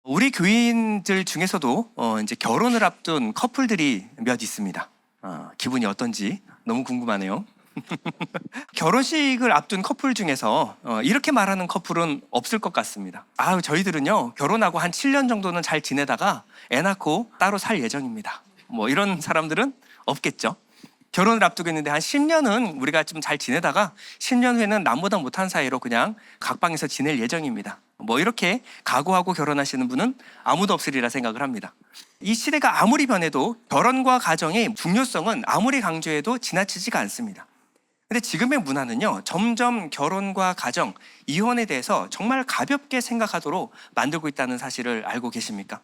우리 교인들 중에서도 이제 결혼을 앞둔 커플들이 몇 있습니다. 기분이 어떤지 너무 궁금하네요. 결혼식을 앞둔 커플 중에서 이렇게 말하는 커플은 없을 것 같습니다. 저희들은요, 결혼하고 한 7년 정도는 잘 지내다가 애 낳고 따로 살 예정입니다. 뭐 이런 사람들은 없겠죠. 결혼을 앞두고 있는데 한 10년은 우리가 좀 잘 지내다가 10년 후에는 남보다 못한 사이로 그냥 각방에서 지낼 예정입니다. 뭐 이렇게 각오하고 결혼하시는 분은 아무도 없으리라 생각을 합니다. 이 시대가 아무리 변해도 결혼과 가정의 중요성은 아무리 강조해도 지나치지가 않습니다. 근데 지금의 문화는요, 점점 결혼과 가정, 이혼에 대해서 정말 가볍게 생각하도록 만들고 있다는 사실을 알고 계십니까?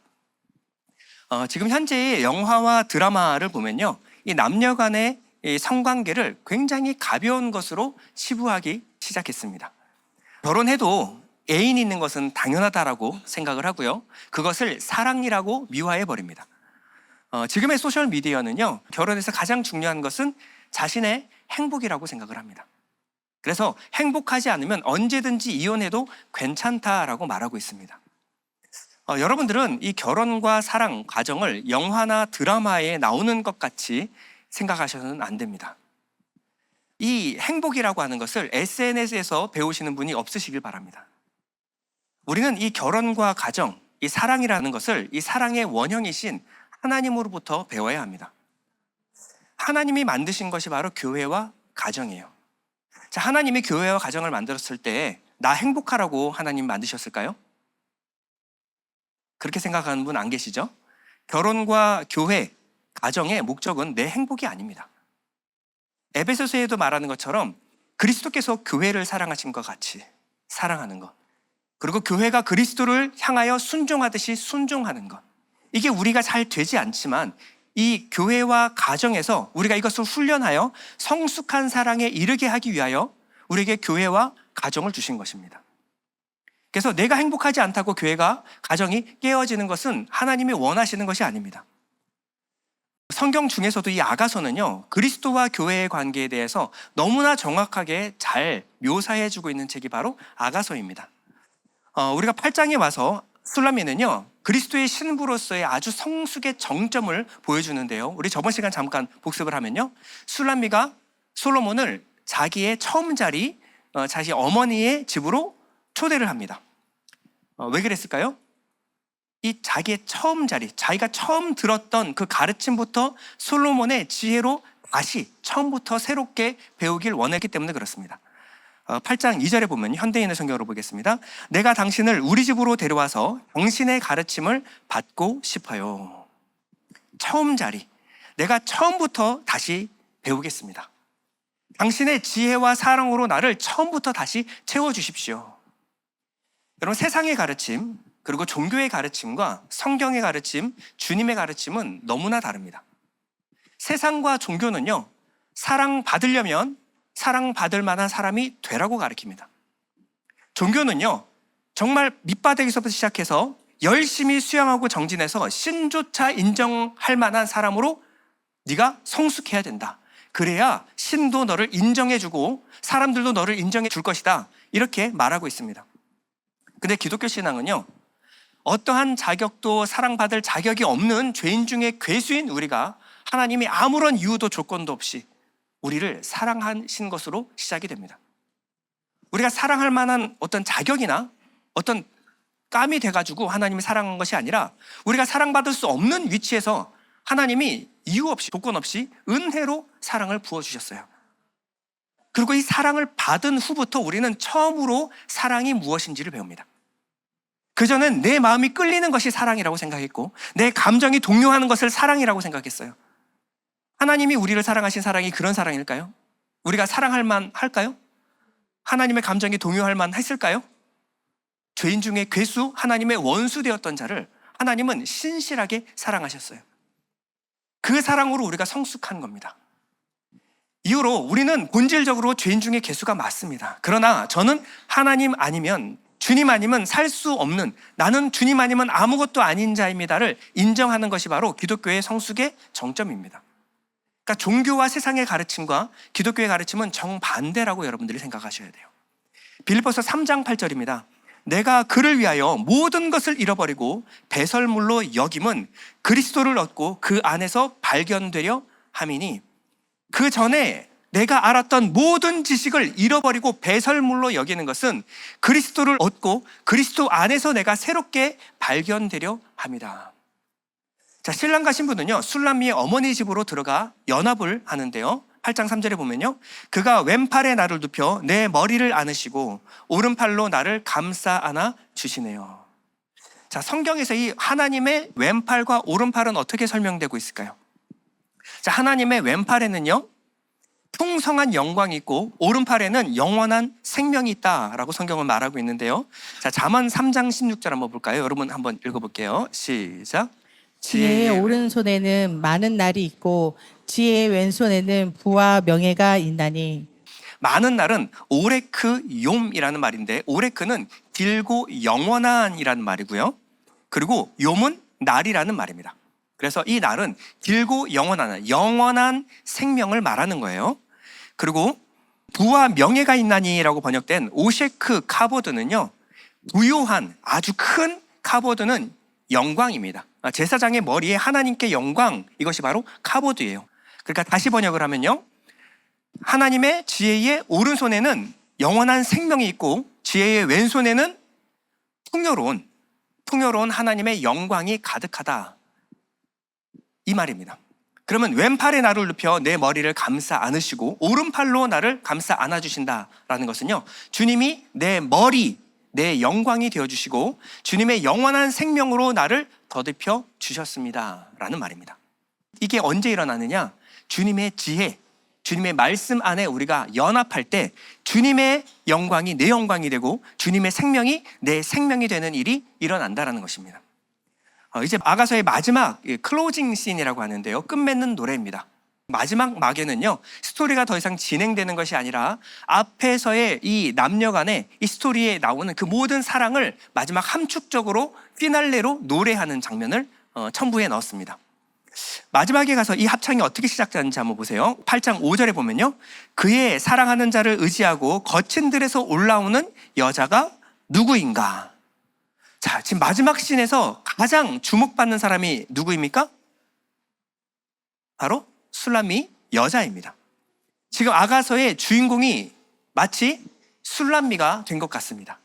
지금 현재의 영화와 드라마를 보면요, 이 남녀 간의 이 성관계를 굉장히 가벼운 것으로 치부하기 시작했습니다. 결혼해도 애인이 있는 것은 당연하다라고 생각을 하고요, 그것을 사랑이라고 미화해 버립니다. 지금의 소셜 미디어는요, 결혼에서 가장 중요한 것은 자신의 행복이라고 생각을 합니다. 그래서 행복하지 않으면 언제든지 이혼해도 괜찮다라고 말하고 있습니다. 여러분들은 이 결혼과 사랑, 가정을 영화나 드라마에 나오는 것 같이 생각하셔서는 안 됩니다. 이 행복이라고 하는 것을 SNS에서 배우시는 분이 없으시길 바랍니다. 우리는 이 결혼과 가정, 이 사랑이라는 것을 이 사랑의 원형이신 하나님으로부터 배워야 합니다. 하나님이 만드신 것이 바로 교회와 가정이에요. 자, 하나님이 교회와 가정을 만들었을 때 나 행복하라고 하나님 만드셨을까요? 그렇게 생각하는 분 안 계시죠? 결혼과 교회, 가정의 목적은 내 행복이 아닙니다. 에베소서에도 말하는 것처럼 그리스도께서 교회를 사랑하신 것 같이 사랑하는 것, 그리고 교회가 그리스도를 향하여 순종하듯이 순종하는 것, 이게 우리가 잘 되지 않지만 이 교회와 가정에서 우리가 이것을 훈련하여 성숙한 사랑에 이르게 하기 위하여 우리에게 교회와 가정을 주신 것입니다. 그래서 내가 행복하지 않다고 교회가, 가정이 깨어지는 것은 하나님이 원하시는 것이 아닙니다. 성경 중에서도 이 아가서는요, 그리스도와 교회의 관계에 대해서 너무나 정확하게 잘 묘사해주고 있는 책이 바로 아가서입니다. 우리가 8장에 와서 술람미는요, 그리스도의 신부로서의 아주 성숙의 정점을 보여주는데요, 우리 저번 시간 잠깐 복습을 하면요, 술람미가 솔로몬을 자기의 처음 자리, 자기 어머니의 집으로 초대를 합니다. 왜 그랬을까요? 이 자기의 처음 자리, 자기가 처음 들었던 그 가르침부터 솔로몬의 지혜로 다시 처음부터 새롭게 배우길 원했기 때문에 그렇습니다. 8장 2절에 보면 현대인의 성경으로 보겠습니다. 내가 당신을 우리 집으로 데려와서 당신의 가르침을 받고 싶어요. 처음 자리, 내가 처음부터 다시 배우겠습니다. 당신의 지혜와 사랑으로 나를 처음부터 다시 채워주십시오. 여러분, 세상의 가르침, 그리고 종교의 가르침과 성경의 가르침, 주님의 가르침은 너무나 다릅니다. 세상과 종교는요, 사랑받으려면 사랑받을 만한 사람이 되라고 가르칩니다. 종교는요, 정말 밑바닥에서부터 시작해서 열심히 수양하고 정진해서 신조차 인정할 만한 사람으로 네가 성숙해야 된다. 그래야 신도 너를 인정해주고 사람들도 너를 인정해 줄 것이다. 이렇게 말하고 있습니다. 근데 기독교 신앙은요, 어떠한 자격도 사랑받을 자격이 없는 죄인 중에 괴수인 우리가 하나님이 아무런 이유도 조건도 없이 우리를 사랑하신 것으로 시작이 됩니다. 우리가 사랑할 만한 어떤 자격이나 어떤 깜이 돼가지고 하나님이 사랑한 것이 아니라 우리가 사랑받을 수 없는 위치에서 하나님이 이유 없이, 조건 없이 은혜로 사랑을 부어주셨어요. 그리고 이 사랑을 받은 후부터 우리는 처음으로 사랑이 무엇인지를 배웁니다. 그전엔 내 마음이 끌리는 것이 사랑이라고 생각했고 내 감정이 동요하는 것을 사랑이라고 생각했어요. 하나님이 우리를 사랑하신 사랑이 그런 사랑일까요? 우리가 사랑할 만할까요? 하나님의 감정이 동요할 만했을까요? 죄인 중에 괴수, 하나님의 원수 되었던 자를 하나님은 신실하게 사랑하셨어요. 그 사랑으로 우리가 성숙한 겁니다. 이후로 우리는 본질적으로 죄인 중에 괴수가 맞습니다. 그러나 저는 하나님 아니면, 주님 아니면 살 수 없는, 나는 주님 아니면 아무것도 아닌 자입니다를 인정하는 것이 바로 기독교의 성숙의 정점입니다. 그러니까 종교와 세상의 가르침과 기독교의 가르침은 정반대라고 여러분들이 생각하셔야 돼요. 빌립보서 3장 8절입니다. 내가 그를 위하여 모든 것을 잃어버리고 배설물로 여김은 그리스도를 얻고 그 안에서 발견되려 함이니, 그 전에 내가 알았던 모든 지식을 잃어버리고 배설물로 여기는 것은 그리스도를 얻고 그리스도 안에서 내가 새롭게 발견되려 합니다. 자, 신랑 신부는요, 술람미의 어머니 집으로 들어가 연합을 하는데요, 8장 3절에 보면요, 그가 왼팔에 나를 눕혀 내 머리를 안으시고 오른팔로 나를 감싸 안아 주시네요. 자, 성경에서 이 하나님의 왼팔과 오른팔은 어떻게 설명되고 있을까요? 자, 하나님의 왼팔에는요, 풍성한 영광이 있고 오른팔에는 영원한 생명이 있다라고 성경은 말하고 있는데요. 자, 잠언 3장 16절 한번 볼까요? 여러분 한번 읽어볼게요. 시작. 지혜의 오른손에는 많은 날이 있고 지혜의 왼손에는 부와 명예가 있나니. 많은 날은 오레크 욤이라는 말인데, 오레크는 길고 영원한이라는 말이고요, 그리고 욤은 날이라는 말입니다. 그래서 이 날은 길고 영원한 생명을 말하는 거예요. 그리고 부와 명예가 있나니라고 번역된 오셰크 카보드는요, 부요한 아주 큰 카보드는 영광입니다. 제사장의 머리에 하나님께 영광, 이것이 바로 카보드예요. 그러니까 다시 번역을 하면요, 하나님의 지혜의 오른손에는 영원한 생명이 있고 지혜의 왼손에는 풍요로운 하나님의 영광이 가득하다, 이 말입니다. 그러면 왼팔에 나를 눕혀 내 머리를 감싸 안으시고 오른팔로 나를 감싸 안아주신다라는 것은요, 주님이 내 머리, 내 영광이 되어주시고 주님의 영원한 생명으로 나를 더듬혀 주셨습니다 라는 말입니다. 이게 언제 일어나느냐? 주님의 지혜, 주님의 말씀 안에 우리가 연합할 때 주님의 영광이 내 영광이 되고 주님의 생명이 내 생명이 되는 일이 일어난다는 것입니다. 이제 아가서의 마지막 클로징 씬이라고 하는데요, 끝맺는 노래입니다. 마지막 막에는요, 스토리가 더 이상 진행되는 것이 아니라 앞에서의 이 남녀 간의 이 스토리에 나오는 그 모든 사랑을 마지막 함축적으로 피날레로 노래하는 장면을 첨부해 넣었습니다. 마지막에 가서 이 합창이 어떻게 시작되는지 한번 보세요. 8장 5절에 보면요, 그의 사랑하는 자를 의지하고 거친 들에서 올라오는 여자가 누구인가? 자, 지금 마지막 씬에서 가장 주목받는 사람이 누구입니까? 바로 술람미 여자입니다. 지금 아가서의 주인공이 마치 술람미가 된 것 같습니다.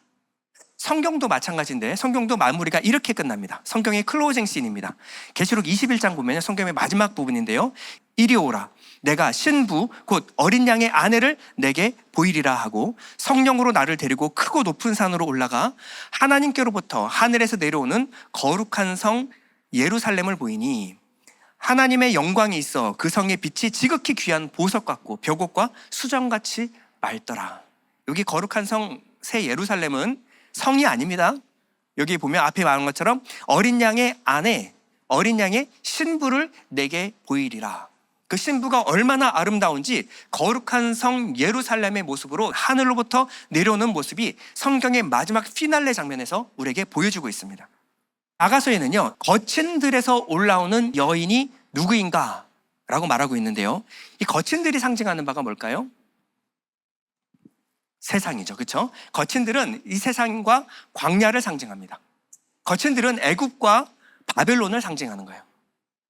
성경도 마찬가지인데, 성경도 마무리가 이렇게 끝납니다. 성경의 클로징 씬입니다. 계시록 21장 보면 성경의 마지막 부분인데요, 이리 오라, 내가 신부 곧 어린 양의 아내를 내게 보이리라 하고 성령으로 나를 데리고 크고 높은 산으로 올라가 하나님께로부터 하늘에서 내려오는 거룩한 성 예루살렘을 보이니 하나님의 영광이 있어 그 성의 빛이 지극히 귀한 보석 같고 벽옥과 수정같이 맑더라. 여기 거룩한 성 새 예루살렘은 성이 아닙니다. 여기 보면 앞에 말한 것처럼 어린 양의 아내, 어린 양의 신부를 내게 보이리라. 그 신부가 얼마나 아름다운지 거룩한 성 예루살렘의 모습으로 하늘로부터 내려오는 모습이 성경의 마지막 피날레 장면에서 우리에게 보여주고 있습니다. 아가서에는요, 거친 들에서 올라오는 여인이 누구인가 라고 말하고 있는데요, 이 거친 들이 상징하는 바가 뭘까요? 세상이죠, 그렇죠? 거친 들은 이 세상과 광야를 상징합니다. 거친 들은 애굽과 바벨론을 상징하는 거예요.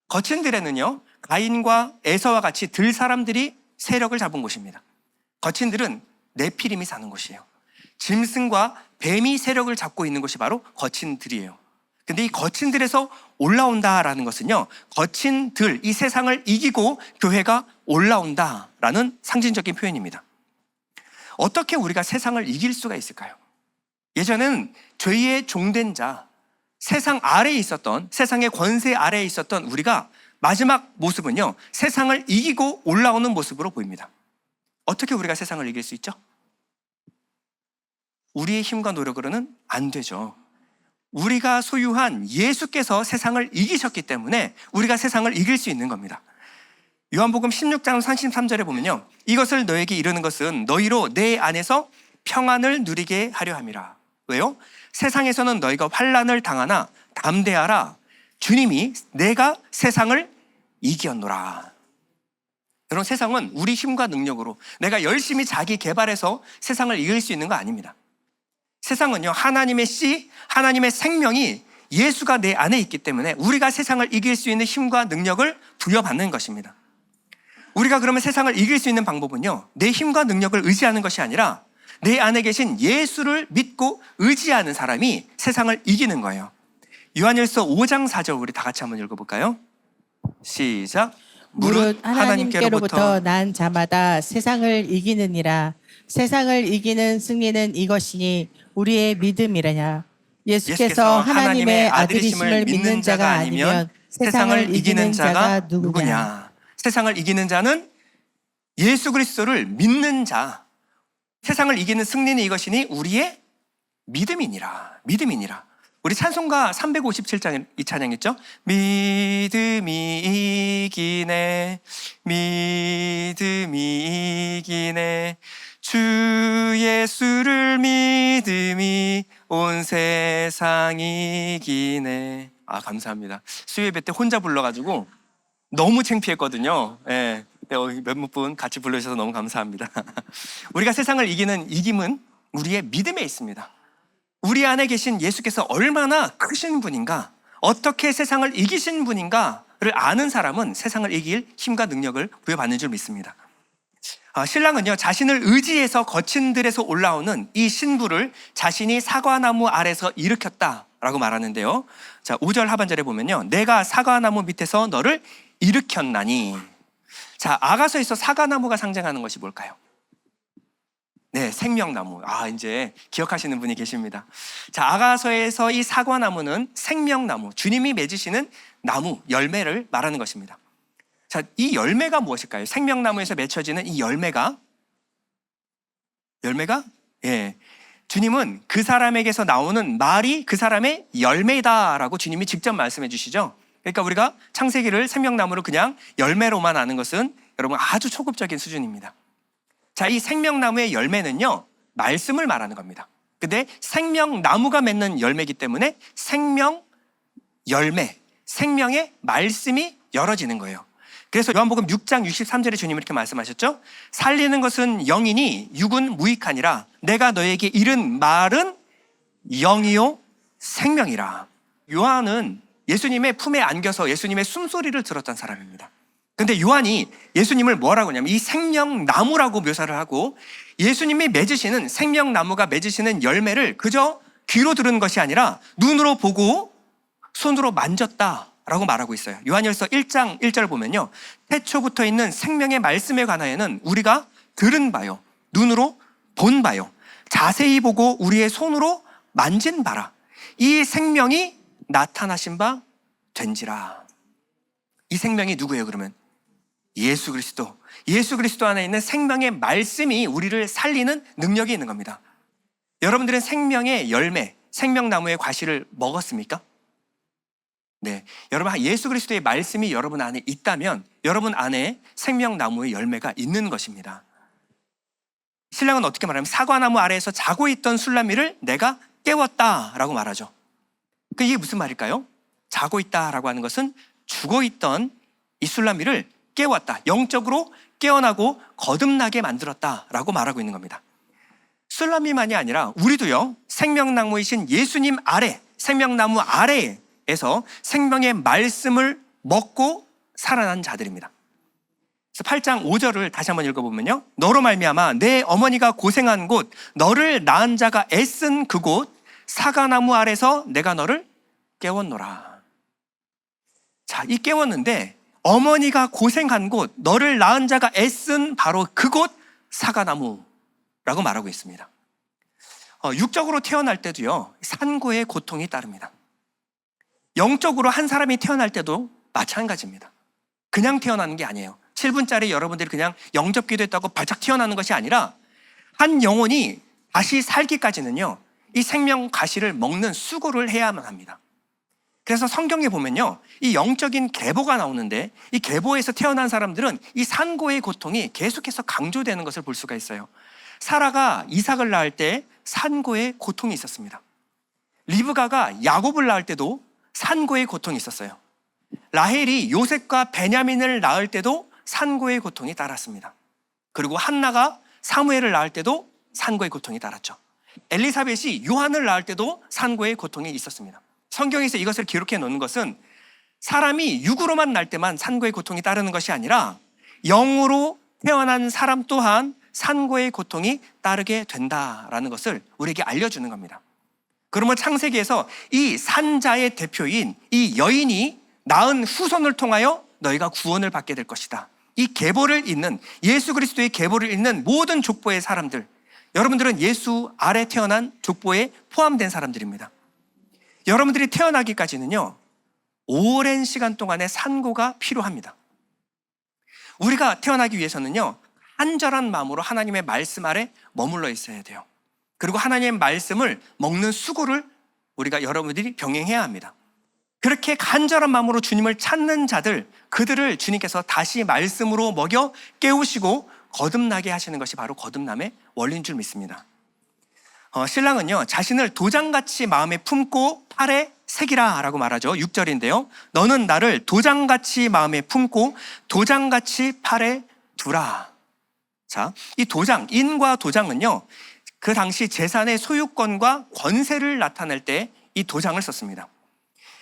거친 들에는요, 가인과 에서와 같이 들 사람들이 세력을 잡은 곳입니다. 거친 들은 네피림이 사는 곳이에요. 짐승과 뱀이 세력을 잡고 있는 곳이 바로 거친 들이에요. 근데 이 거친 들에서 올라온다라는 것은요, 거친 들, 이 세상을 이기고 교회가 올라온다라는 상징적인 표현입니다. 어떻게 우리가 세상을 이길 수가 있을까요? 예전에는 죄의 종된 자, 세상 아래에 있었던, 세상의 권세 아래에 있었던 우리가 마지막 모습은요, 세상을 이기고 올라오는 모습으로 보입니다. 어떻게 우리가 세상을 이길 수 있죠? 우리의 힘과 노력으로는 안 되죠. 우리가 소유한 예수께서 세상을 이기셨기 때문에 우리가 세상을 이길 수 있는 겁니다. 요한복음 16장 33절에 보면요, 이것을 너에게 이르는 것은 너희로 내 안에서 평안을 누리게 하려 함이라. 왜요? 세상에서는 너희가 환난을 당하나 담대하라. 주님이 내가 세상을 이겼노라. 여러분, 세상은 우리 힘과 능력으로 내가 열심히 자기 개발해서 세상을 이길 수 있는 거 아닙니다. 세상은요, 하나님의 씨, 하나님의 생명이 예수가 내 안에 있기 때문에 우리가 세상을 이길 수 있는 힘과 능력을 부여받는 것입니다. 우리가 그러면 세상을 이길 수 있는 방법은요, 내 힘과 능력을 의지하는 것이 아니라 내 안에 계신 예수를 믿고 의지하는 사람이 세상을 이기는 거예요. 요한일서 5장 4절 우리 다 같이 한번 읽어볼까요? 시작. 무릇 하나님께로부터 난 자마다 세상을 이기느니라. 세상을 이기는 승리는 이것이니 우리의 믿음이라냐. 예수께서 하나님의 아들이심을 믿는 자가 아니면 세상을 이기는 자가 누구냐. 세상을 이기는 자는 예수 그리스도를 믿는 자. 세상을 이기는 승리는 이것이니 우리의 믿음이니라. 믿음이니라. 우리 찬송가 357장 이 찬양 있죠? 믿음이 이기네, 믿음이 이기네, 주 예수를 믿음이 온 세상 이기네. 아, 감사합니다. 수요예배 때 혼자 불러가지고 너무 창피했거든요. 예. 몇몇 분 같이 불러주셔서 너무 감사합니다. 우리가 세상을 이기는 이김은 우리의 믿음에 있습니다. 우리 안에 계신 예수께서 얼마나 크신 분인가, 어떻게 세상을 이기신 분인가를 아는 사람은 세상을 이길 힘과 능력을 부여받는 줄 믿습니다. 신랑은요, 자신을 의지해서 거친 들에서 올라오는 이 신부를 자신이 사과나무 아래서 일으켰다라고 말하는데요. 자, 5절 하반절에 보면요, 내가 사과나무 밑에서 너를 일으켰나니. 자, 아가서에서 사과나무가 상징하는 것이 뭘까요? 네, 생명나무. 아, 이제 기억하시는 분이 계십니다. 자, 아가서에서 이 사과나무는 생명나무, 주님이 맺으시는 나무, 열매를 말하는 것입니다. 자, 이 열매가 무엇일까요? 생명나무에서 맺혀지는 이 열매가? 예. 주님은 그 사람에게서 나오는 말이 그 사람의 열매다라고 주님이 직접 말씀해 주시죠. 그러니까 우리가 창세기를 생명나무를 그냥 열매로만 아는 것은 여러분 아주 초급적인 수준입니다. 자, 이 생명나무의 열매는요, 말씀을 말하는 겁니다. 근데 생명나무가 맺는 열매이기 때문에 생명 열매, 생명의 말씀이 열어지는 거예요. 그래서 요한복음 6장 63절에 주님이 이렇게 말씀하셨죠? 살리는 것은 영이니 육은 무익하니라. 내가 너에게 이른 말은 영이요 생명이라. 요한은 예수님의 품에 안겨서 예수님의 숨소리를 들었던 사람입니다. 근데 요한이 예수님을 뭐라고 하냐면 이 생명나무라고 묘사를 하고, 예수님이 맺으시는 생명나무가 맺으시는 열매를 그저 귀로 들은 것이 아니라 눈으로 보고 손으로 만졌다라고 말하고 있어요. 요한일서 1장 1절 보면요, 태초부터 있는 생명의 말씀에 관하여는 우리가 들은 바요, 눈으로 본 바요, 자세히 보고 우리의 손으로 만진 바라. 이 생명이 나타나신 바 된지라. 이 생명이 누구예요, 그러면? 예수 그리스도. 예수 그리스도 안에 있는 생명의 말씀이 우리를 살리는 능력이 있는 겁니다. 여러분들은 생명의 열매, 생명나무의 과실을 먹었습니까? 네. 여러분, 예수 그리스도의 말씀이 여러분 안에 있다면 여러분 안에 생명나무의 열매가 있는 것입니다. 신랑은 어떻게 말하냐면 사과나무 아래에서 자고 있던 술라미를 내가 깨웠다라고 말하죠. 이게 무슨 말일까요? 자고 있다라고 하는 것은 죽어 있던 이 술라미를 깨웠다, 영적으로 깨어나고 거듭나게 만들었다라고 말하고 있는 겁니다. 술라미만이 아니라 우리도요, 생명나무이신 예수님 아래, 생명나무 아래에서 생명의 말씀을 먹고 살아난 자들입니다. 그래서 8장 5절을 다시 한번 읽어보면요, 너로 말미암아 내 어머니가 고생한 곳, 너를 낳은 자가 애쓴 그곳 사과나무 아래서 내가 너를 깨웠노라. 자, 이 깨웠는데 어머니가 고생한 곳, 너를 낳은 자가 애쓴 바로 그곳 사과나무라고 말하고 있습니다. 육적으로 태어날 때도요, 산고의 고통이 따릅니다. 영적으로 한 사람이 태어날 때도 마찬가지입니다. 그냥 태어나는 게 아니에요. 7분짜리 여러분들이 그냥 영접 기도했다고 발작 태어나는 것이 아니라 한 영혼이 다시 살기까지는요, 이 생명 가시를 먹는 수고를 해야만 합니다. 그래서 성경에 보면요, 이 영적인 계보가 나오는데 이 계보에서 태어난 사람들은 이 산고의 고통이 계속해서 강조되는 것을 볼 수가 있어요. 사라가 이삭을 낳을 때 산고의 고통이 있었습니다. 리브가가 야곱을 낳을 때도 산고의 고통이 있었어요. 라헬이 요셉과 베냐민을 낳을 때도 산고의 고통이 따랐습니다. 그리고 한나가 사무엘을 낳을 때도 산고의 고통이 따랐죠. 엘리사벳이 요한을 낳을 때도 산고의 고통이 있었습니다. 성경에서 이것을 기록해 놓는 것은 사람이 육으로만 날 때만 산고의 고통이 따르는 것이 아니라 영으로 태어난 사람 또한 산고의 고통이 따르게 된다라는 것을 우리에게 알려주는 겁니다. 그러면 창세기에서 이 산자의 대표인 이 여인이 낳은 후손을 통하여 너희가 구원을 받게 될 것이다. 이 계보를 잇는, 예수 그리스도의 계보를 잇는 모든 족보의 사람들, 여러분들은 예수 아래 태어난 족보에 포함된 사람들입니다. 여러분들이 태어나기까지는요, 오랜 시간 동안의 산고가 필요합니다. 우리가 태어나기 위해서는요, 간절한 마음으로 하나님의 말씀 아래 머물러 있어야 돼요. 그리고 하나님의 말씀을 먹는 수고를 우리가 여러분들이 병행해야 합니다. 그렇게 간절한 마음으로 주님을 찾는 자들, 그들을 주님께서 다시 말씀으로 먹여 깨우시고 거듭나게 하시는 것이 바로 거듭남의 원리인 줄 믿습니다. 신랑은요, 자신을 도장같이 마음에 품고 팔에 새기라 라고 말하죠. 6절인데요. 너는 나를 도장같이 마음에 품고 도장같이 팔에 두라. 자, 이 도장, 인과 도장은요, 그 당시 재산의 소유권과 권세를 나타낼 때 이 도장을 썼습니다.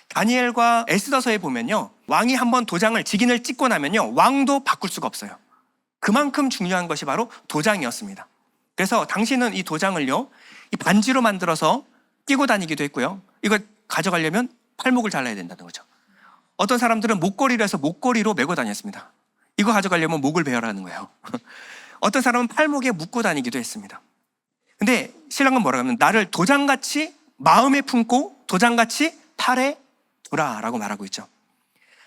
다니엘과 에스더서에 보면요, 왕이 한번 도장을 직인을 찍고 나면요, 왕도 바꿀 수가 없어요. 그만큼 중요한 것이 바로 도장이었습니다. 그래서 당시는 이 도장을요, 이 반지로 만들어서 끼고 다니기도 했고요. 이거 가져가려면 팔목을 잘라야 된다는 거죠. 어떤 사람들은 목걸이를 해서 목걸이로 메고 다녔습니다. 이거 가져가려면 목을 베어라는 거예요. 어떤 사람은 팔목에 묶고 다니기도 했습니다. 근데 신랑은 뭐라고 하면 나를 도장같이 마음에 품고 도장같이 팔에 두라 라고 말하고 있죠.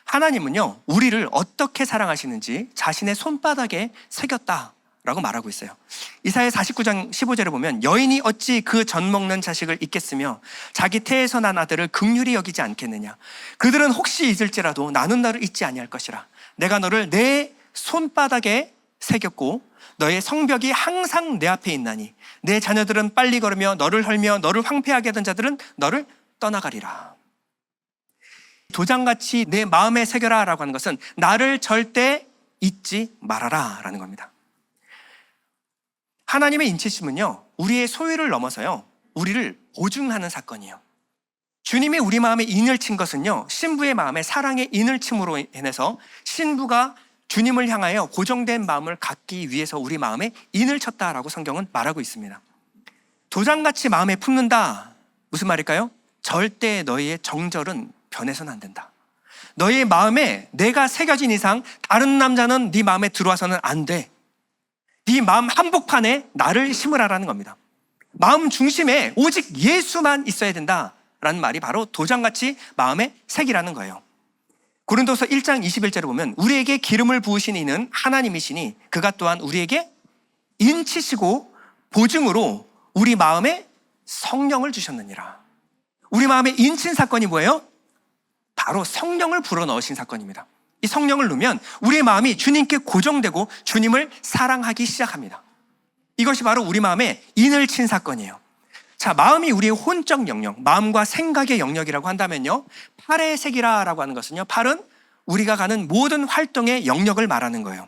하나님은요, 우리를 어떻게 사랑하시는지 자신의 손바닥에 새겼다 라고 말하고 있어요. 이사야 49장 15절에 보면 여인이 어찌 그 젖 먹는 자식을 잊겠으며 자기 태에서 난 아들을 긍휼히 여기지 않겠느냐. 그들은 혹시 잊을지라도 나는 너를 잊지 아니할 것이라. 내가 너를 내 손바닥에 새겼고 너의 성벽이 항상 내 앞에 있나니 내 자녀들은 빨리 걸으며 너를 헐며 너를 황폐하게 하던 자들은 너를 떠나가리라. 도장같이 내 마음에 새겨라 라고 하는 것은 나를 절대 잊지 말아라 라는 겁니다. 하나님의 인치심은요, 우리의 소유를 넘어서요, 우리를 보증하는 사건이에요. 주님이 우리 마음에 인을 친 것은요, 신부의 마음에 사랑의 인을 침으로 인해서 신부가 주님을 향하여 고정된 마음을 갖기 위해서 우리 마음에 인을 쳤다라고 성경은 말하고 있습니다. 도장같이 마음에 품는다. 무슨 말일까요? 절대 너희의 정절은 변해서는 안 된다. 너희의 마음에 내가 새겨진 이상 다른 남자는 네 마음에 들어와서는 안 돼. 네 마음 한복판에 나를 심으라라는 겁니다. 마음 중심에 오직 예수만 있어야 된다라는 말이 바로 도장같이 마음에 새기라는 거예요. 고린도서 1장 21절에 보면 우리에게 기름을 부으신 이는 하나님이시니 그가 또한 우리에게 인치시고 보증으로 우리 마음에 성령을 주셨느니라. 우리 마음에 인친 사건이 뭐예요? 바로 성령을 불어넣으신 사건입니다. 이 성령을 넣으면 우리의 마음이 주님께 고정되고 주님을 사랑하기 시작합니다. 이것이 바로 우리 마음에 인을 친 사건이에요. 자, 마음이 우리의 혼적 영역, 마음과 생각의 영역이라고 한다면요, 팔의 색이라고 하는 것은요, 팔은 우리가 가는 모든 활동의 영역을 말하는 거예요.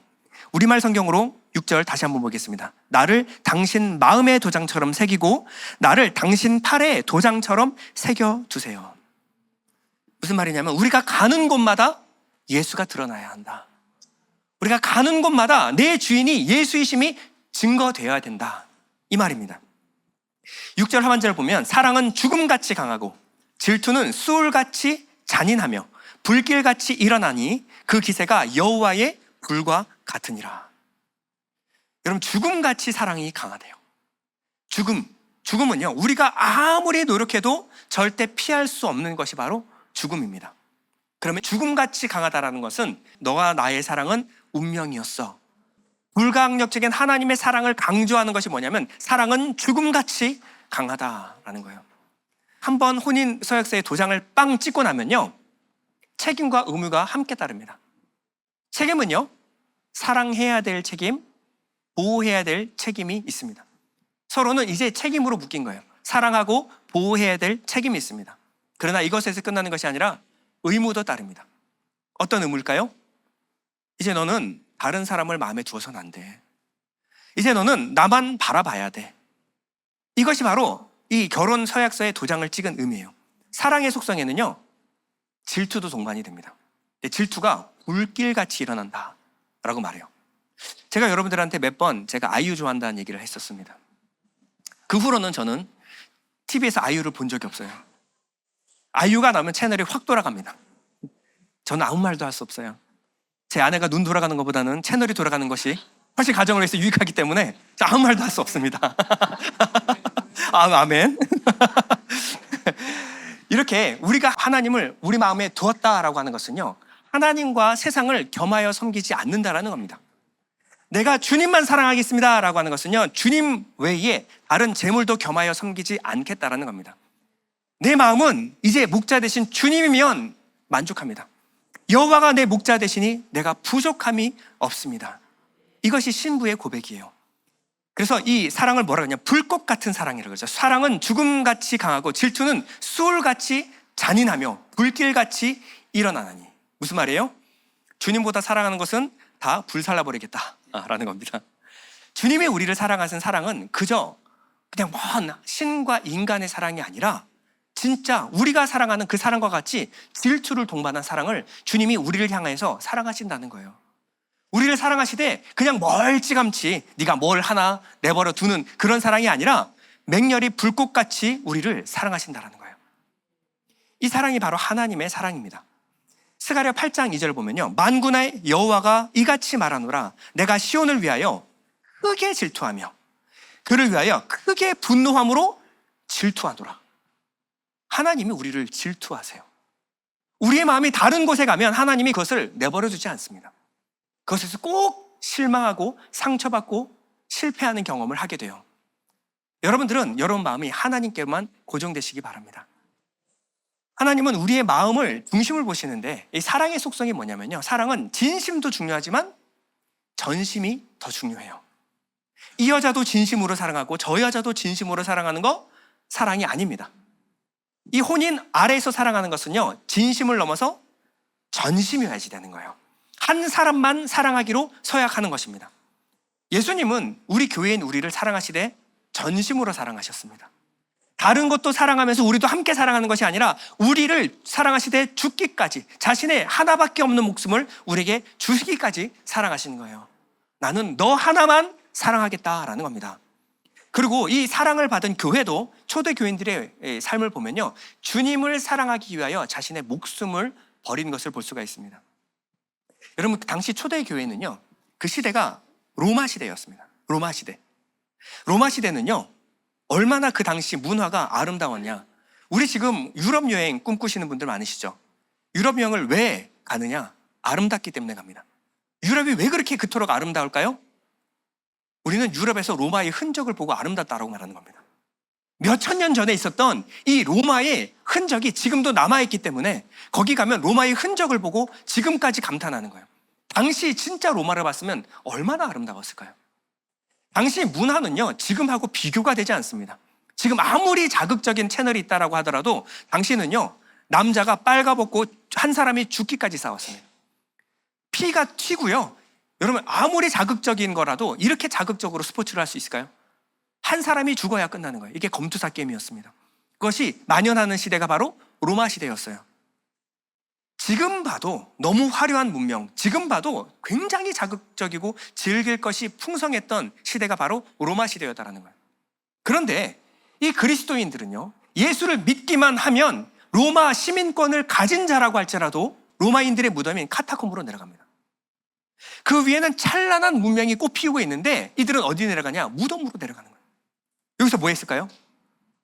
우리말 성경으로 6절 다시 한번 보겠습니다. 나를 당신 마음의 도장처럼 새기고 나를 당신 팔의 도장처럼 새겨두세요. 무슨 말이냐면 우리가 가는 곳마다 예수가 드러나야 한다. 우리가 가는 곳마다 내 주인이 예수이심이 증거되어야 된다. 이 말입니다. 6절 하반절을 보면 사랑은 죽음같이 강하고 질투는 수울같이 잔인하며 불길같이 일어나니 그 기세가 여호와의 불과 같으니라. 여러분, 죽음같이 사랑이 강하대요. 죽음은요, 우리가 아무리 노력해도 절대 피할 수 없는 것이 바로 죽음입니다. 그러면 죽음같이 강하다라는 것은 너와 나의 사랑은 운명이었어. 불가항력적인 하나님의 사랑을 강조하는 것이 뭐냐면 사랑은 죽음같이 강하다라는 거예요. 한번 혼인 서약서에 도장을 빵 찍고 나면요, 책임과 의무가 함께 따릅니다. 책임은요, 사랑해야 될 책임, 보호해야 될 책임이 있습니다. 서로는 이제 책임으로 묶인 거예요. 사랑하고 보호해야 될 책임이 있습니다. 그러나 이것에서 끝나는 것이 아니라 의무도 따릅니다. 어떤 의무일까요? 이제 너는 다른 사람을 마음에 두어서는 안 돼. 이제 너는 나만 바라봐야 돼. 이것이 바로 이 결혼 서약서에 도장을 찍은 의미예요. 사랑의 속성에는요, 질투도 동반이 됩니다. 질투가 불길같이 일어난다라고 말해요. 제가 여러분들한테 몇 번 제가 아이유 좋아한다는 얘기를 했었습니다. 그 후로는 저는 TV에서 아이유를 본 적이 없어요. 아이유가 나오면 채널이 확 돌아갑니다. 저는 아무 말도 할 수 없어요. 제 아내가 눈 돌아가는 것보다는 채널이 돌아가는 것이 훨씬 가정을 위해서 유익하기 때문에 아무 말도 할 수 없습니다. 아멘. 이렇게 우리가 하나님을 우리 마음에 두었다라고 하는 것은요, 하나님과 세상을 겸하여 섬기지 않는다라는 겁니다. 내가 주님만 사랑하겠습니다라고 하는 것은요, 주님 외에 다른 재물도 겸하여 섬기지 않겠다라는 겁니다. 내 마음은 이제 목자 대신 주님이면 만족합니다. 여호와가 내 목자 되시니 내가 부족함이 없습니다. 이것이 신부의 고백이에요. 그래서 이 사랑을 뭐라 그러냐, 불꽃 같은 사랑이라고 그러죠. 사랑은 죽음같이 강하고 질투는 수울같이 잔인하며 불길같이 일어나나니. 무슨 말이에요? 주님보다 사랑하는 것은 다 불살라버리겠다라는 겁니다. 주님의 우리를 사랑하신 사랑은 그저 그냥 먼 신과 인간의 사랑이 아니라 진짜 우리가 사랑하는 그 사랑과 같이 질투를 동반한 사랑을 주님이 우리를 향해서 사랑하신다는 거예요. 우리를 사랑하시되 그냥 멀찌감치 네가 뭘 하나 내버려 두는 그런 사랑이 아니라 맹렬히 불꽃같이 우리를 사랑하신다는 거예요. 이 사랑이 바로 하나님의 사랑입니다. 스가랴 8장 2절 보면요, 만군의 여호와가 이같이 말하노라. 내가 시온을 위하여 크게 질투하며 그를 위하여 크게 분노함으로 질투하노라. 하나님이 우리를 질투하세요. 우리의 마음이 다른 곳에 가면 하나님이 그것을 내버려 두지 않습니다. 그것에서 꼭 실망하고 상처받고 실패하는 경험을 하게 돼요. 여러분들은 여러분 마음이 하나님께만 고정되시기 바랍니다. 하나님은 우리의 마음을 중심을 보시는데, 이 사랑의 속성이 뭐냐면요, 사랑은 진심도 중요하지만 전심이 더 중요해요. 이 여자도 진심으로 사랑하고 저 여자도 진심으로 사랑하는 거 사랑이 아닙니다. 이 혼인 아래에서 사랑하는 것은요, 진심을 넘어서 전심이어야지 되는 거예요. 한 사람만 사랑하기로 서약하는 것입니다. 예수님은 우리 교회인 우리를 사랑하시되 전심으로 사랑하셨습니다. 다른 것도 사랑하면서 우리도 함께 사랑하는 것이 아니라 우리를 사랑하시되 죽기까지, 자신의 하나밖에 없는 목숨을 우리에게 주시기까지 사랑하시는 거예요. 나는 너 하나만 사랑하겠다라는 겁니다. 그리고 이 사랑을 받은 교회도 초대 교인들의 삶을 보면요, 주님을 사랑하기 위하여 자신의 목숨을 버린 것을 볼 수가 있습니다. 여러분, 당시 초대 교회는요, 그 시대가 로마 시대였습니다. 로마 시대. 로마 시대는요, 얼마나 그 당시 문화가 아름다웠냐. 우리 지금 유럽 여행 꿈꾸시는 분들 많으시죠? 유럽 여행을 왜 가느냐? 아름답기 때문에 갑니다. 유럽이 왜 그렇게 그토록 아름다울까요? 우리는 유럽에서 로마의 흔적을 보고 아름답다라고 말하는 겁니다. 몇천 년 전에 있었던 이 로마의 흔적이 지금도 남아있기 때문에 거기 가면 로마의 흔적을 보고 지금까지 감탄하는 거예요. 당시 진짜 로마를 봤으면 얼마나 아름다웠을까요? 당시 문화는요, 지금하고 비교가 되지 않습니다. 지금 아무리 자극적인 채널이 있다라고 하더라도 당시는요, 남자가 빨가벗고 한 사람이 죽기까지 싸웠습니다. 피가 튀고요. 여러분, 아무리 자극적인 거라도 이렇게 자극적으로 스포츠를 할 수 있을까요? 한 사람이 죽어야 끝나는 거예요. 이게 검투사 게임이었습니다. 그것이 만연하는 시대가 바로 로마 시대였어요. 지금 봐도 너무 화려한 문명, 지금 봐도 굉장히 자극적이고 즐길 것이 풍성했던 시대가 바로 로마 시대였다라는 거예요. 그런데 이 그리스도인들은요, 예수를 믿기만 하면 로마 시민권을 가진 자라고 할지라도 로마인들의 무덤인 카타콤으로 내려갑니다. 그 위에는 찬란한 문명이 꽃피우고 있는데 이들은 어디 내려가냐? 무덤으로 내려가는 거예요. 여기서 뭐 했을까요?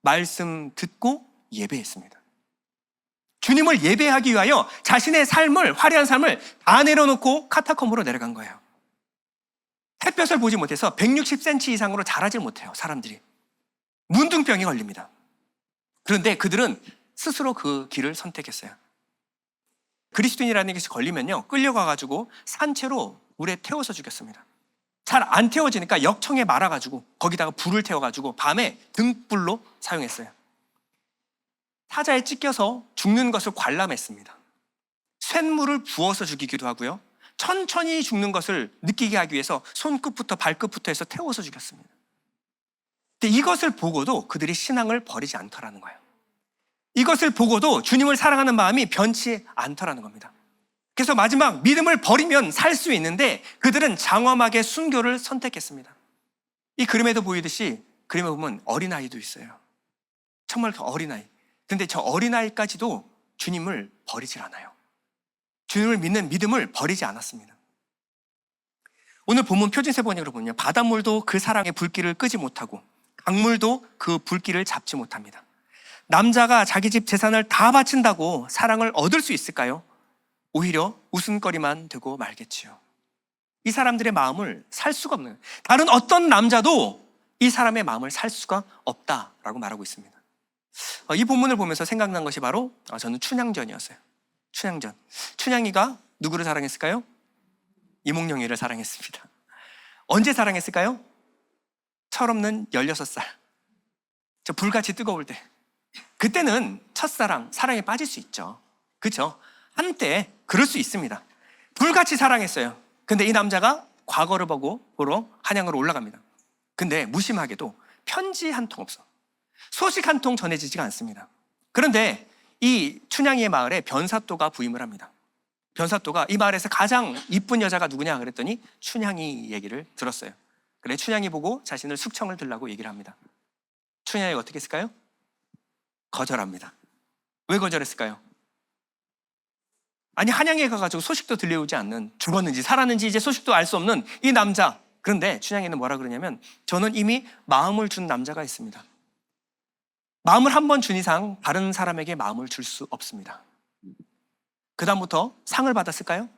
말씀 듣고 예배했습니다. 주님을 예배하기 위하여 자신의 삶을, 화려한 삶을 다 내려놓고 카타콤으로 내려간 거예요. 햇볕을 보지 못해서 160cm 이상으로 자라질 못해요, 사람들이. 문둥병에 걸립니다. 그런데 그들은 스스로 그 길을 선택했어요. 그리스도인이라는 것이 걸리면요, 끌려가가지고 산채로 물에 태워서 죽였습니다. 잘 안 태워지니까 역청에 말아가지고 거기다가 불을 태워가지고 밤에 등불로 사용했어요. 사자에 찢겨서 죽는 것을 관람했습니다. 쇳물을 부어서 죽이기도 하고요, 천천히 죽는 것을 느끼게 하기 위해서 손끝부터 발끝부터 해서 태워서 죽였습니다. 근데 이것을 보고도 그들이 신앙을 버리지 않더라는 거예요. 이것을 보고도 주님을 사랑하는 마음이 변치 않더라는 겁니다. 그래서 마지막 믿음을 버리면 살 수 있는데 그들은 장엄하게 순교를 선택했습니다. 이 그림에도 보이듯이 그림에 보면 어린아이도 있어요. 정말 그 어린아이. 근데 저 어린아이까지도 주님을 버리질 않아요. 주님을 믿는 믿음을 버리지 않았습니다. 오늘 본문 표준세 번역으로 보면요, 바닷물도 그 사랑의 불길을 끄지 못하고 강물도 그 불길을 잡지 못합니다. 남자가 자기 집 재산을 다 바친다고 사랑을 얻을 수 있을까요? 오히려 웃음거리만 되고 말겠지요. 이 사람들의 마음을 살 수가 없는 거예요. 다른 어떤 남자도 이 사람의 마음을 살 수가 없다라고 말하고 있습니다. 이 본문을 보면서 생각난 것이 바로 저는 춘향전이었어요. 춘향전. 춘향이가 누구를 사랑했을까요? 이몽룡이를 사랑했습니다. 언제 사랑했을까요? 철없는 16살. 저 불같이 뜨거울 때. 그때는 첫사랑, 사랑에 빠질 수 있죠. 그렇죠? 한때 그럴 수 있습니다. 불같이 사랑했어요. 근데 이 남자가 과거를 보러 한양으로 올라갑니다. 근데 무심하게도 편지 한 통 없어. 소식 한 통 전해지지가 않습니다. 그런데 이 춘향이의 마을에 변사또가 부임을 합니다. 변사또가 이 마을에서 가장 이쁜 여자가 누구냐 그랬더니 춘향이 얘기를 들었어요. 그래 춘향이 보고 자신을 숙청을 들라고 얘기를 합니다. 춘향이가 어떻게 했을까요? 거절합니다. 왜 거절했을까요? 아니 한양에 가가지고 소식도 들려오지 않는, 죽었는지 살았는지 이제 소식도 알 수 없는 이 남자. 그런데 춘향이는 뭐라 그러냐면, 저는 이미 마음을 준 남자가 있습니다. 마음을 한 번 준 이상 다른 사람에게 마음을 줄 수 없습니다. 그 다음부터 상을 받았을까요?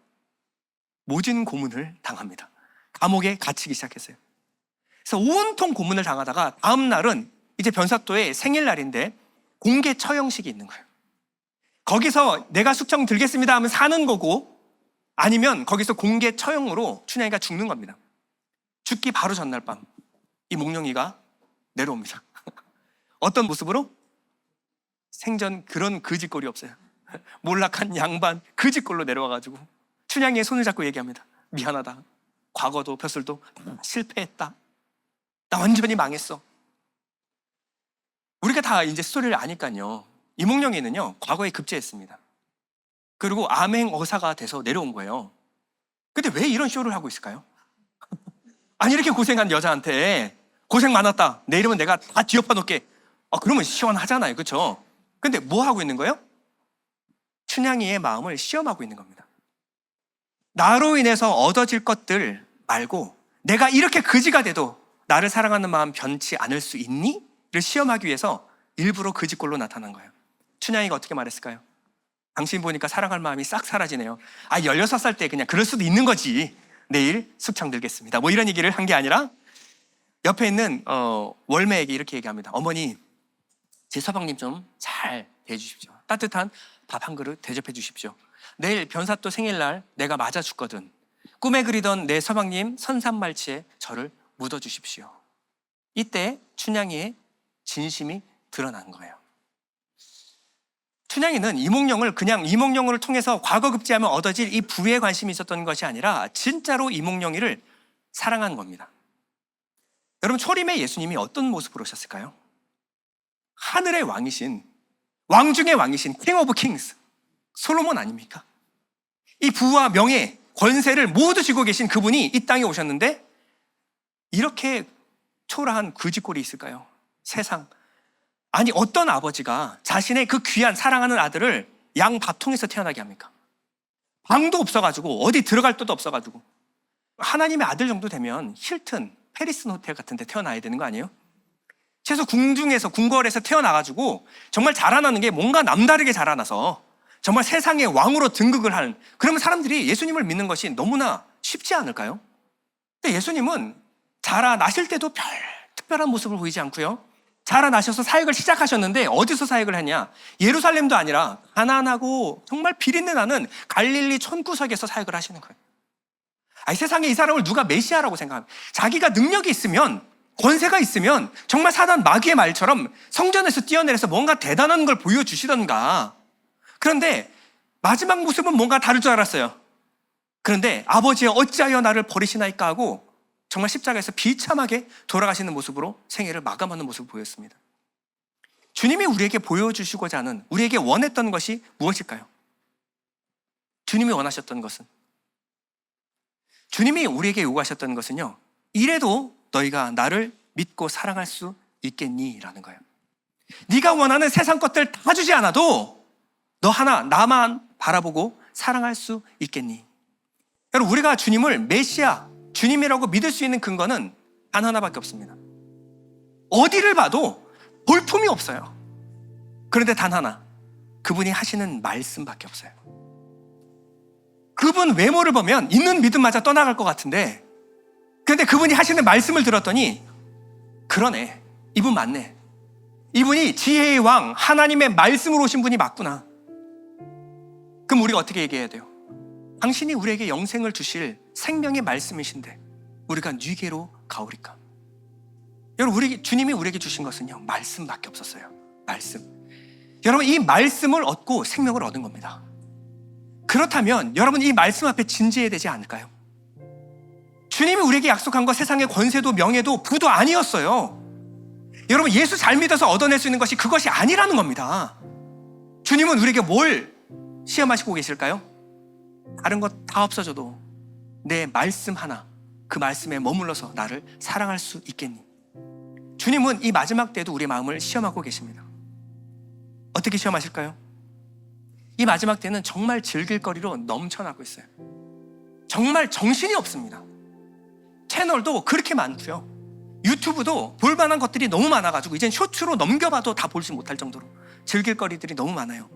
모진 고문을 당합니다. 감옥에 갇히기 시작했어요. 그래서 온통 고문을 당하다가 다음 날은 이제 변사또의 생일날인데 공개 처형식이 있는 거예요. 거기서 내가 숙청 들겠습니다 하면 사는 거고, 아니면 거기서 공개 처형으로 춘향이가 죽는 겁니다. 죽기 바로 전날 밤 이 몽룡이가 내려옵니다. 어떤 모습으로? 생전 그런 거짓골이 없어요. 몰락한 양반 거짓골로 내려와가지고 춘향이의 손을 잡고 얘기합니다. 미안하다. 과거도 벼슬도 실패했다. 나 완전히 망했어. 우리가 다 이제 스토리를 아니까요. 이몽룡이는요, 과거에 급제했습니다. 그리고 암행어사가 돼서 내려온 거예요. 근데 왜 이런 쇼를 하고 있을까요? 아니, 이렇게 고생한 여자한테 고생 많았다. 내 이름은 내가 다 뒤엎어 놓게. 그러면 시원하잖아요. 그렇죠? 근데 뭐 하고 있는 거예요? 춘향이의 마음을 시험하고 있는 겁니다. 나로 인해서 얻어질 것들 말고 내가 이렇게 거지가 돼도 나를 사랑하는 마음 변치 않을 수 있니? 를 시험하기 위해서 일부러 거짓골로 나타난 거예요. 춘향이가 어떻게 말했을까요? 당신 보니까 사랑할 마음이 싹 사라지네요. 16살 때 그냥 그럴 수도 있는 거지. 내일 숙청 들겠습니다. 뭐 이런 얘기를 한 게 아니라 옆에 있는 월매에게 이렇게 얘기합니다. 어머니, 제 서방님 좀 잘 대해주십시오. 따뜻한 밥 한 그릇 대접해 주십시오. 내일 변사또 생일날 내가 맞아 죽거든. 꿈에 그리던 내 서방님 선산말치에 저를 묻어주십시오. 이때 춘향이의 진심이 드러난 거예요. 춘향이는 이몽룡을 그냥 이몽룡을 통해서 과거 급제하면 얻어질 이 부에 관심이 있었던 것이 아니라 진짜로 이몽룡이를 사랑한 겁니다. 여러분, 초림의 예수님이 어떤 모습으로 오셨을까요? 하늘의 왕이신, 왕 중의 왕이신 킹 오브 킹스, 솔로몬 아닙니까? 이 부와 명예, 권세를 모두 쥐고 계신 그분이 이 땅에 오셨는데 이렇게 초라한 거짓골이 있을까요? 세상. 아니, 어떤 아버지가 자신의 그 귀한 사랑하는 아들을 양 밥통에서 태어나게 합니까? 방도 없어가지고 어디 들어갈 데도 없어가지고. 하나님의 아들 정도 되면 힐튼, 페리슨 호텔 같은 데 태어나야 되는 거 아니에요? 최소 궁중에서, 궁궐에서 태어나가지고 정말 자라나는 게 뭔가 남다르게 자라나서 정말 세상의 왕으로 등극을 하는, 그러면 사람들이 예수님을 믿는 것이 너무나 쉽지 않을까요? 근데 예수님은 자라나실 때도 별 특별한 모습을 보이지 않고요. 자라나셔서 사역을 시작하셨는데 어디서 사역을 했냐? 예루살렘도 아니라 가난하고 정말 비린내 나는 갈릴리 촌구석에서 사역을 하시는 거예요. 세상에 이 사람을 누가 메시아라고 생각합니까? 자기가 능력이 있으면, 권세가 있으면 정말 사단 마귀의 말처럼 성전에서 뛰어내려서 뭔가 대단한 걸 보여주시던가. 그런데 마지막 모습은 뭔가 다를 줄 알았어요. 그런데 아버지여 어찌하여 나를 버리시나이까 하고 정말 십자가에서 비참하게 돌아가시는 모습으로 생애를 마감하는 모습을 보였습니다. 주님이 우리에게 보여주시고자 하는, 우리에게 원했던 것이 무엇일까요? 주님이 원하셨던 것은, 주님이 우리에게 요구하셨던 것은요, 이래도 너희가 나를 믿고 사랑할 수 있겠니? 라는 거예요. 네가 원하는 세상 것들 다 주지 않아도 너 하나, 나만 바라보고 사랑할 수 있겠니? 여러분, 우리가 주님을 메시아, 주님이라고 믿을 수 있는 근거는 단 하나밖에 없습니다. 어디를 봐도 볼품이 없어요. 그런데 단 하나, 그분이 하시는 말씀밖에 없어요. 그분 외모를 보면 있는 믿음마저 떠나갈 것 같은데, 그런데 그분이 하시는 말씀을 들었더니 그러네, 이분 맞네, 이분이 지혜의 왕 하나님의 말씀으로 오신 분이 맞구나. 그럼 우리가 어떻게 얘기해야 돼요? 당신이 우리에게 영생을 주실 생명의 말씀이신데 우리가 뉘게로 가오리까? 여러분, 주님이 우리에게 주신 것은요, 말씀밖에 없었어요. 말씀. 여러분, 이 말씀을 얻고 생명을 얻은 겁니다. 그렇다면 여러분, 이 말씀 앞에 진지해야 되지 않을까요? 주님이 우리에게 약속한 것, 세상의 권세도 명예도 부도 아니었어요. 여러분, 예수 잘 믿어서 얻어낼 수 있는 것이 그것이 아니라는 겁니다. 주님은 우리에게 뭘 시험하시고 계실까요? 다른 것 다 없어져도 내 말씀 하나, 그 말씀에 머물러서 나를 사랑할 수 있겠니? 주님은 이 마지막 때도 우리의 마음을 시험하고 계십니다. 어떻게 시험하실까요? 이 마지막 때는 정말 즐길 거리로 넘쳐나고 있어요. 정말 정신이 없습니다. 채널도 그렇게 많고요, 유튜브도 볼만한 것들이 너무 많아가지고 이젠 쇼츠로 넘겨봐도 다 보지 못할 정도로 즐길 거리들이 너무 많아요.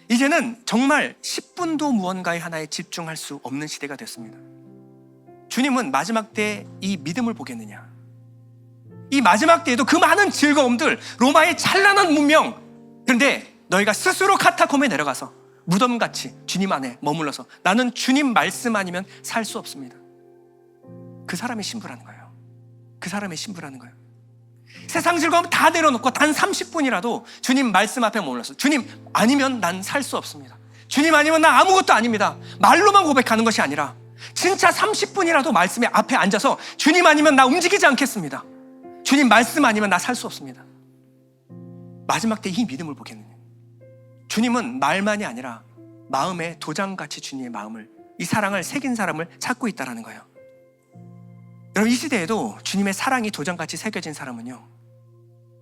이제는 정말 10분도 무언가에 하나에 집중할 수 없는 시대가 됐습니다. 주님은 마지막 때 이 믿음을 보겠느냐? 이 마지막 때에도 그 많은 즐거움들, 로마의 찬란한 문명, 그런데 너희가 스스로 카타콤에 내려가서 무덤같이 주님 안에 머물러서 나는 주님 말씀 아니면 살 수 없습니다. 그 사람의 신부라는 거예요. 그 사람의 신부라는 거예요. 세상 즐거움 다 내려놓고 단 30분이라도 주님 말씀 앞에 머물러서 주님 아니면 난 살 수 없습니다. 주님 아니면 나 아무것도 아닙니다. 말로만 고백하는 것이 아니라 진짜 30분이라도 말씀의 앞에 앉아서 주님 아니면 나 움직이지 않겠습니다. 주님 말씀 아니면 나 살 수 없습니다. 마지막 때 이 믿음을 보겠느냐? 주님은 말만이 아니라 마음에 도장같이 주님의 마음을, 이 사랑을 새긴 사람을 찾고 있다는 거예요. 여러분, 이 시대에도 주님의 사랑이 도장같이 새겨진 사람은요,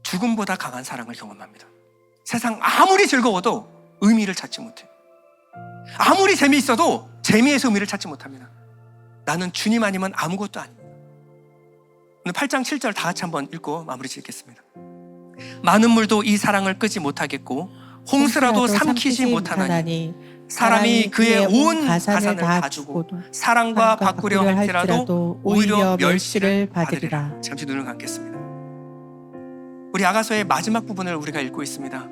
죽음보다 강한 사랑을 경험합니다. 세상 아무리 즐거워도 의미를 찾지 못해요. 아무리 재미있어도 재미에서 의미를 찾지 못합니다. 나는 주님 아니면 아무것도 아닙니다. 오늘 8장 7절 다 같이 한번 읽고 마무리 짓겠습니다. 많은 물도 이 사랑을 끄지 못하겠고 홍수라도 삼키지 못하나니 사람이 그의 온 가산을 다 주고 사랑과 바꾸려 할지라도 오히려 멸시를 받으리라. 잠시 눈을 감겠습니다. 우리 아가서의 마지막 부분을 우리가 읽고 있습니다.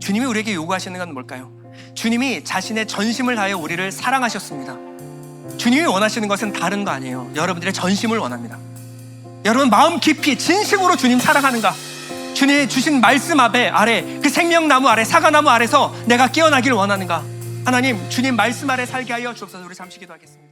주님이 우리에게 요구하시는 건 뭘까요? 주님이 자신의 전심을 다해 우리를 사랑하셨습니다. 주님이 원하시는 것은 다른 거 아니에요. 여러분들의 전심을 원합니다. 여러분, 마음 깊이 진심으로 주님 사랑하는가? 주님이 주신 말씀 아래, 그 생명나무 아래, 사과나무 아래서 내가 깨어나기를 원하는가? 하나님, 주님 말씀 아래 살게 하여 주옵소서. 우리 잠시 기도하겠습니다.